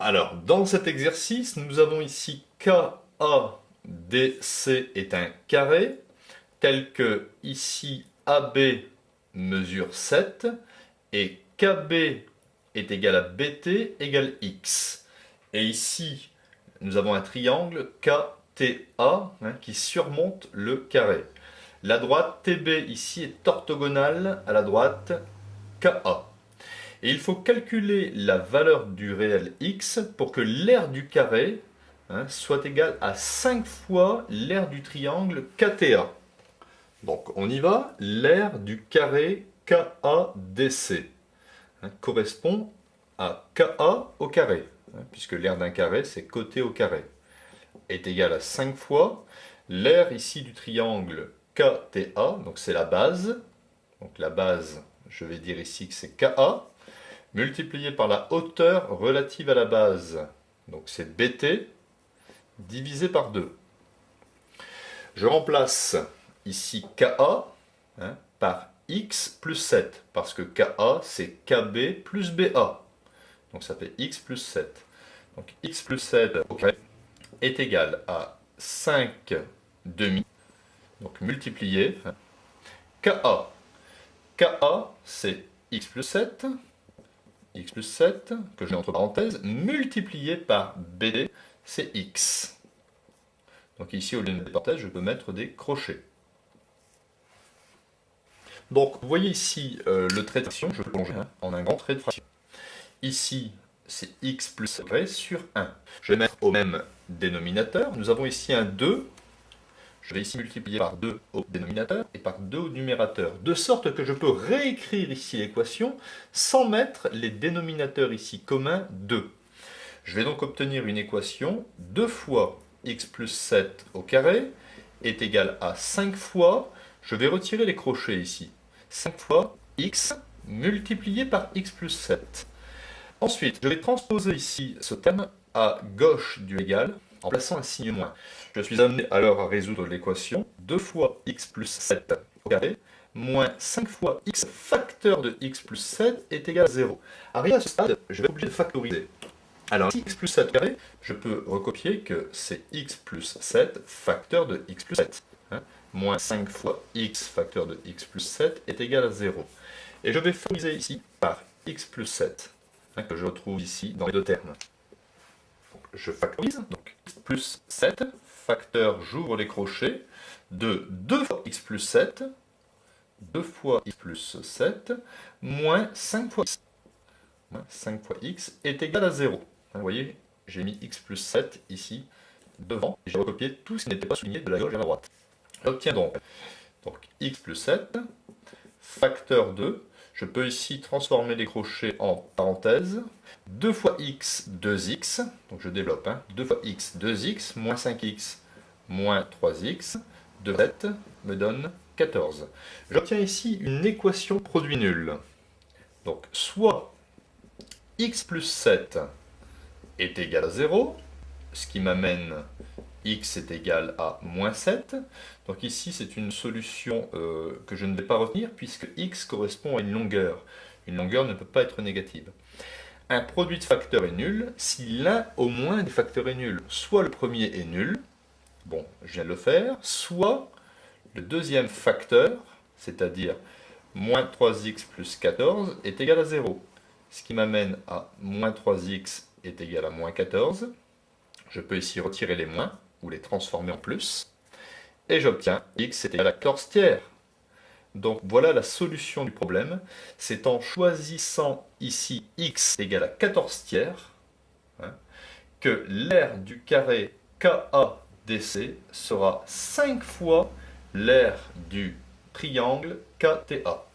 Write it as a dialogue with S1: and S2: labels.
S1: Alors, dans cet exercice, nous avons ici KADC est un carré, tel que ici AB mesure 7 et KB est égal à BT égale X. Et ici, nous avons un triangle KTA qui surmonte le carré. La droite TB ici est orthogonale à la droite KA. Et il faut calculer la valeur du réel x pour que l'aire du carré soit égal à 5 fois l'aire du triangle KTA. Donc on y va, l'aire du carré KADC correspond à KA au carré, puisque l'aire d'un carré c'est côté au carré, est égal à 5 fois l'aire ici du triangle KTA, donc c'est la base, donc la base je vais dire ici que c'est KA, multiplié par la hauteur relative à la base, donc c'est BT, divisé par 2. Je remplace ici KA par X plus 7, parce que KA c'est KB plus BA, donc ça fait X plus 7. Donc X plus 7 au carré est égal à 5 demi, donc multiplié KA. KA c'est X plus 7, que j'ai entre parenthèses, multiplié par BD, c'est X. Donc ici, au lieu de mettre des parenthèses, je peux mettre des crochets. Donc, vous voyez ici le trait de fraction, je vais plonger en un grand trait de fraction. Ici, c'est X plus 7 sur 1. Je vais mettre au même dénominateur. Nous avons ici un 2. Je vais ici multiplier par 2 au dénominateur et par 2 au numérateur, de sorte que je peux réécrire ici l'équation sans mettre les dénominateurs ici communs 2. Je vais donc obtenir une équation 2 fois x plus 7 au carré est égal à 5 fois, je vais retirer les crochets ici, 5 fois x multiplié par x plus 7. Ensuite, je vais transposer ici ce terme à gauche du égal en plaçant un signe moins. Je suis amené alors à résoudre l'équation 2 fois x plus 7 au carré moins 5 fois x facteur de x plus 7 est égal à 0. Arrivé à ce stade, je vais être obligé de factoriser. Alors, si x plus 7 au carré, je peux recopier que c'est x plus 7 facteur de x plus 7. Moins 5 fois x facteur de x plus 7 est égal à 0. Et je vais factoriser ici par x plus 7, que je retrouve ici dans les deux termes. Donc, je factorise, donc x plus 7, facteur, j'ouvre les crochets, de 2 fois x plus 7, 2 fois x plus 7, moins 5 fois x. 5 fois x est égal à 0. Vous voyez, j'ai mis x plus 7 ici devant, et j'ai recopié tout ce qui n'était pas souligné de la gauche vers la droite. J'obtiens donc x plus 7, facteur 2, je peux ici transformer les crochets en parenthèses, 2 fois x, 2x, donc je développe, 2 fois x, 2x, moins 5x, moins 3x, 2 7 me donne 14. J'obtiens ici une équation produit nul. Donc soit x plus 7 est égal à 0, ce qui m'amène x est égal à moins 7. Donc ici, c'est une solution que je ne vais pas retenir puisque x correspond à une longueur. Une longueur ne peut pas être négative. Un produit de facteurs est nul si l'un au moins des facteurs est nul. Soit le premier est nul, bon, je viens de le faire, soit le deuxième facteur, c'est-à-dire moins 3x plus 14, est égal à 0. Ce qui m'amène à moins 3x est égal à moins 14. Je peux ici retirer les moins, ou les transformer en plus. Et j'obtiens x est égal à 14 tiers. Donc voilà la solution du problème. C'est en choisissant ici x égal à 14 tiers que l'aire du carré KADC sera 5 fois l'aire du triangle KTA.